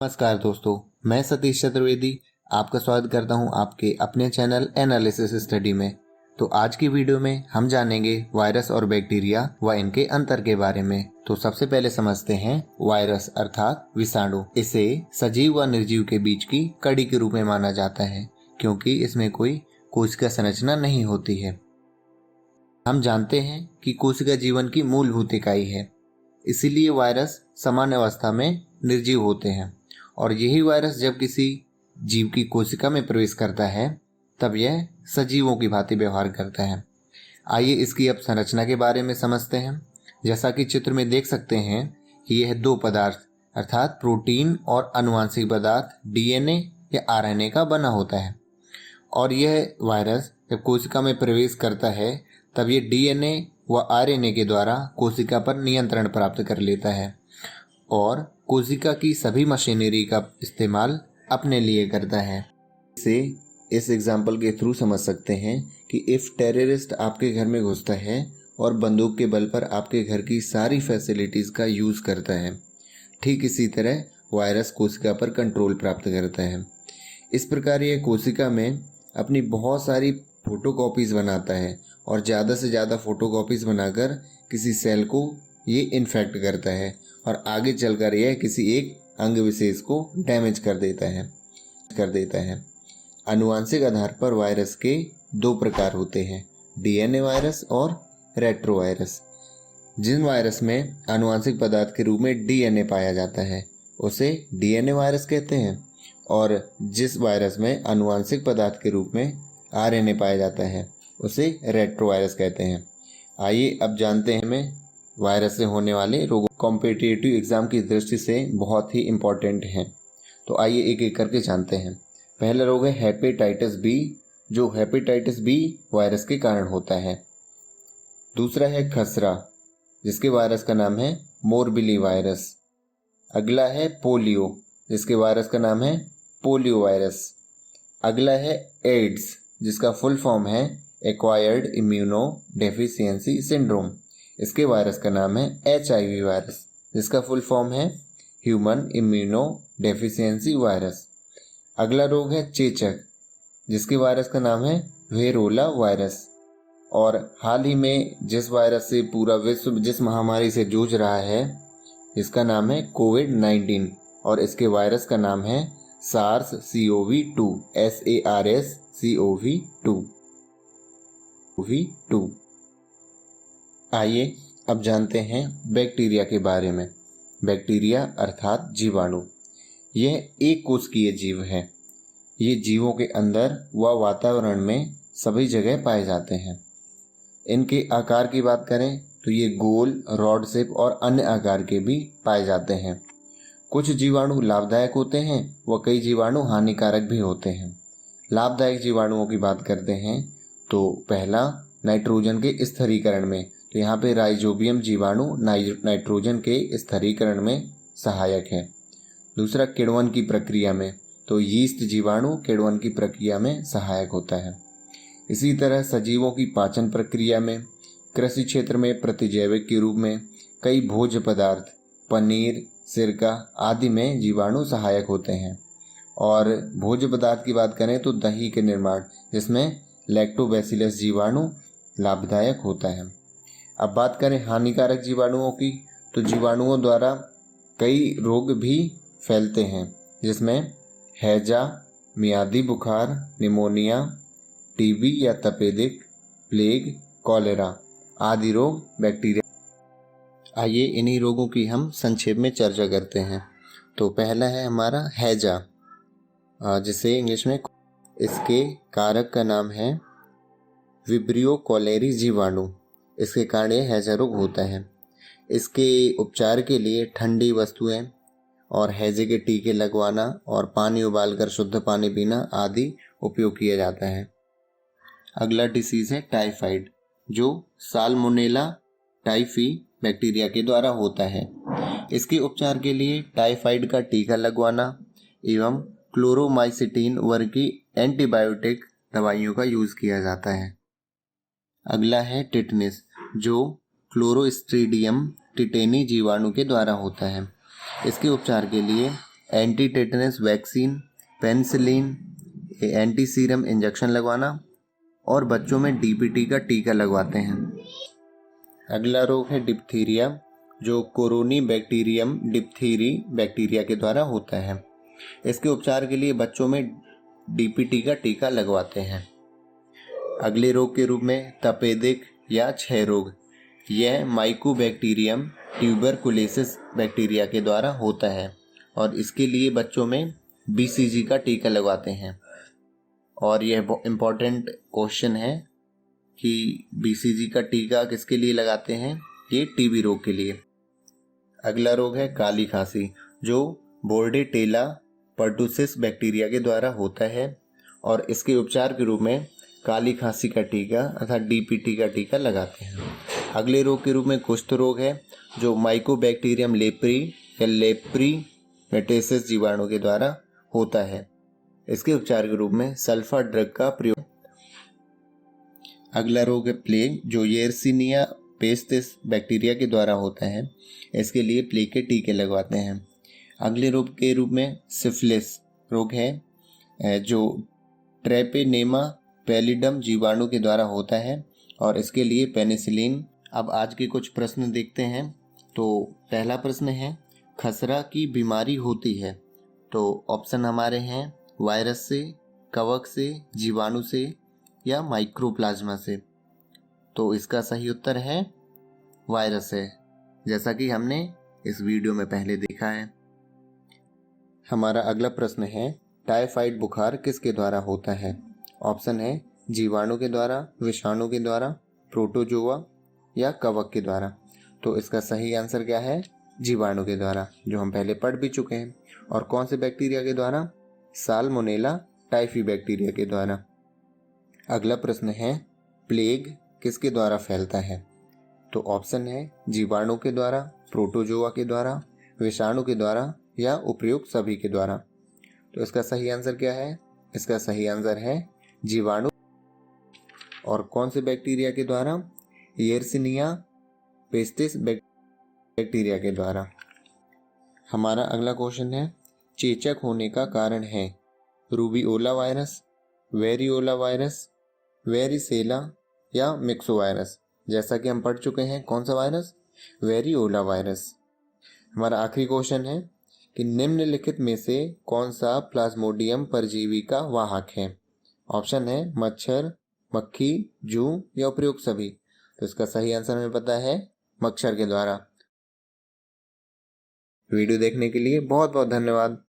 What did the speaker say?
नमस्कार दोस्तों, मैं सतीश चतुर्वेदी आपका स्वागत करता हूं आपके अपने चैनल एनालिसिस स्टडी में। तो आज की वीडियो में हम जानेंगे वायरस और बैक्टीरिया व इनके अंतर के बारे में। तो सबसे पहले समझते हैं वायरस अर्थात विषाणु। इसे सजीव व निर्जीव के बीच की कड़ी के रूप में माना जाता है क्योंकि इसमें कोई कोशिका संरचना नहीं होती है। हम जानते हैं कि कोशिका जीवन की मूलभूत इकाई है, इसीलिए वायरस सामान्य अवस्था में निर्जीव होते हैं और यही वायरस जब किसी जीव की कोशिका में प्रवेश करता है तब यह सजीवों की भांति व्यवहार करता है। आइए इसकी अब संरचना के बारे में समझते हैं। जैसा कि चित्र में देख सकते हैं कि यह दो पदार्थ अर्थात प्रोटीन और आनुवांशिक पदार्थ डीएनए या आरएनए का बना होता है और यह वायरस जब कोशिका में प्रवेश करता है तब ये डीएनए व आरएनए के द्वारा कोशिका पर नियंत्रण प्राप्त कर लेता है और कोशिका की सभी मशीनरी का इस्तेमाल अपने लिए करता है। इसे इस एग्जाम्पल के थ्रू समझ सकते हैं कि इफ़ टेररिस्ट आपके घर में घुसता है और बंदूक के बल पर आपके घर की सारी फैसिलिटीज़ का यूज़ करता है, ठीक इसी तरह वायरस कोशिका पर कंट्रोल प्राप्त करता है। इस प्रकार यह कोशिका में अपनी बहुत सारी फ़ोटोकॉपीज़ बनाता है और ज़्यादा से ज़्यादा फ़ोटोकॉपीज़ बनाकर किसी सेल को ये इन्फेक्ट करता है और आगे चलकर यह किसी एक अंग विशेष को डैमेज कर देता है। आनुवांशिक आधार पर वायरस के दो प्रकार होते हैं, डीएनए वायरस और रेट्रोवायरस। जिन वायरस में आनुवांशिक पदार्थ के रूप में डीएनए पाया जाता है उसे डीएनए वायरस कहते हैं और जिस वायरस में आनुवांशिक पदार्थ के रूप में आरएनए पाया जाता है उसे रेट्रोवायरस कहते हैं। आइए अब जानते हैं हमें वायरस से होने वाले रोगों। कॉम्पिटिटिव एग्ज़ाम की दृष्टि से बहुत ही इम्पॉर्टेंट हैं, तो आइए एक एक करके जानते हैं। पहला रोग है हेपेटाइटिस बी, जो हेपेटाइटिस बी वायरस के कारण होता है। दूसरा है खसरा, जिसके वायरस का नाम है मोरबिली वायरस। अगला है पोलियो, जिसके वायरस का नाम है पोलियो वायरस। अगला है एड्स, जिसका फुल फॉर्म है एक्वायर्ड इम्यूनो डेफिशिएंसी सिंड्रोम। इसके वायरस का नाम है HIV वायरस, जिसका फुल फॉर्म है ह्यूमन इम्यूनो डेफिशिएंसी वायरस। अगला रोग है चेचक, जिसके वायरस का नाम है वेरोला वायरस। और हाल ही में जिस वायरस से पूरा विश्व जिस महामारी से जूझ रहा है इसका नाम है कोविड-19 और इसके वायरस का नाम है SARS-CoV-2 SARS-CoV-2। आइए अब जानते हैं बैक्टीरिया के बारे में। बैक्टीरिया अर्थात जीवाणु, यह एक कोशिकीय जीव है। ये जीवों के अंदर व वातावरण में सभी जगह पाए जाते हैं। इनके आकार की बात करें तो ये गोल, रॉड शेप और अन्य आकार के भी पाए जाते हैं। कुछ जीवाणु लाभदायक होते हैं व कई जीवाणु हानिकारक भी होते हैं। लाभदायक जीवाणुओं की बात करते हैं तो पहला नाइट्रोजन के स्थिरीकरण में, तो यहाँ पे राइजोबियम जीवाणु नाइट्रोजन के स्थिरीकरण में सहायक है। दूसरा किण्वन की प्रक्रिया में, तो यीस्ट जीवाणु किण्वन की प्रक्रिया में सहायक होता है। इसी तरह सजीवों की पाचन प्रक्रिया में, कृषि क्षेत्र में प्रतिजैविक के रूप में कई भोज्य पदार्थ पनीर, सिरका आदि में जीवाणु सहायक होते हैं। और भोज्य पदार्थ की बात करें तो दही के निर्माण, जिसमें लैक्टोबैसिलस जीवाणु लाभदायक होता है। अब बात करें हानिकारक जीवाणुओं की, तो जीवाणुओं द्वारा कई रोग भी फैलते हैं, जिसमें हैजा, मियादी बुखार, निमोनिया, टीबी या तपेदिक, प्लेग, कॉलेरा आदि रोग बैक्टीरिया। आइए इन्हीं रोगों की हम संक्षेप में चर्चा करते हैं। तो पहला है हमारा हैजा, जिसे इंग्लिश में, इसके कारक का नाम है विब्रियो कॉलेरी जीवाणु। इसके कारण यह हैजा रोग होता है। इसके उपचार के लिए ठंडी वस्तुएं और हैजे के टीके लगवाना और पानी उबालकर शुद्ध पानी पीना आदि उपयोग किया जाता है। अगला डिसीज़ है टाइफाइड, जो साल्मोनेला टाइफी बैक्टीरिया के द्वारा होता है। इसके उपचार के लिए टाइफाइड का टीका लगवाना एवं क्लोरोमाइसिटीन वर्ग की एंटीबायोटिक दवाइयों का यूज़ किया जाता है। अगला है टिटनिस, जो क्लोरोस्ट्रीडियम टिटेनी जीवाणु के द्वारा होता है। इसके उपचार के लिए anti tetanus vaccine, penicillin, anti serum injection लगवाना और बच्चों में डीपीटी का टीका लगवाते हैं। अगला रोग है डिप्थीरिया, जो कोरोनी बैक्टीरियम डिप्थीरी बैक्टीरिया के द्वारा होता है। इसके उपचार के लिए बच्चों में डीपीटी का टीका लगवाते हैं। अगले रोग के रूप में तपेदिक या क्षय रोग, यह माइकोबैक्टीरियम ट्यूबरकुलोसिस बैक्टीरिया के द्वारा होता है और इसके लिए बच्चों में बीसीजी का टीका लगवाते हैं। और यह इम्पॉर्टेंट क्वेश्चन है कि बीसीजी का टीका किसके लिए लगाते हैं, ये टीबी रोग के लिए। अगला रोग है काली खांसी, जो बोर्डेटेला पर्टुसिस बैक्टीरिया के द्वारा होता है और इसके उपचार के रूप में काली खांसी का टीका अर्थात डीपीटी का टीका लगाते हैं। अगले रोग के रूप में कुष्ठ रोग है, जो माइकोबैक्टीरियम लेप्री या लेप्री मेटेसिस जीवाणु के द्वारा होता है। इसके उपचार के रूप में सल्फा ड्रग का प्रयोग। अगला रोग है प्लेग, जो येरसिनिया पेस्टिस बैक्टीरिया के द्वारा होता है। इसके लिए प्लेग के टीके लगवाते हैं। अगले रोग के रूप में सिफिलिस रोग है, जो ट्रेपेनेमा पैलिडम जीवाणु के द्वारा होता है और इसके लिए पेनिसिलिन। अब आज के कुछ प्रश्न देखते हैं। तो पहला प्रश्न है, खसरा की बीमारी होती है? तो ऑप्शन हमारे हैं वायरस से, कवक से, जीवाणु से या माइक्रोप्लाज्मा से। तो इसका सही उत्तर है वायरस है, जैसा कि हमने इस वीडियो में पहले देखा है। हमारा अगला प्रश्न है, टाइफाइड बुखार किसके द्वारा होता है? ऑप्शन है जीवाणु के द्वारा, विषाणु के द्वारा, प्रोटोजोआ या कवक के द्वारा। तो इसका सही आंसर क्या है? जीवाणु के द्वारा, जो हम पहले पढ़ भी चुके हैं। और कौन से बैक्टीरिया के द्वारा? साल्मोनेला टाइफी बैक्टीरिया के द्वारा। अगला प्रश्न है, प्लेग किसके द्वारा फैलता है? तो ऑप्शन है जीवाणु के द्वारा, प्रोटोजोआ के द्वारा, विषाणु के द्वारा या उपयुक्त सभी के द्वारा। तो इसका सही आंसर क्या है? इसका सही आंसर है जीवाणु। और कौन से बैक्टीरिया के द्वारा? येरसिनिया पेस्टिस बैक्टीरिया के द्वारा। हमारा अगला क्वेश्चन है, चेचक होने का कारण है? Rubeola virus, variola virus, varicella या मिक्सोवायरस। जैसा कि हम पढ़ चुके हैं, कौन सा वायरस? Variola virus. हमारा आखिरी क्वेश्चन है कि निम्नलिखित में से कौन सा प्लाज्मोडियम परजीवी का वाहक है? ऑप्शन है मच्छर, मक्खी, जूं या उपयुक्त सभी। तो इसका सही आंसर हमें पता है मच्छर के द्वारा। वीडियो देखने के लिए बहुत बहुत धन्यवाद।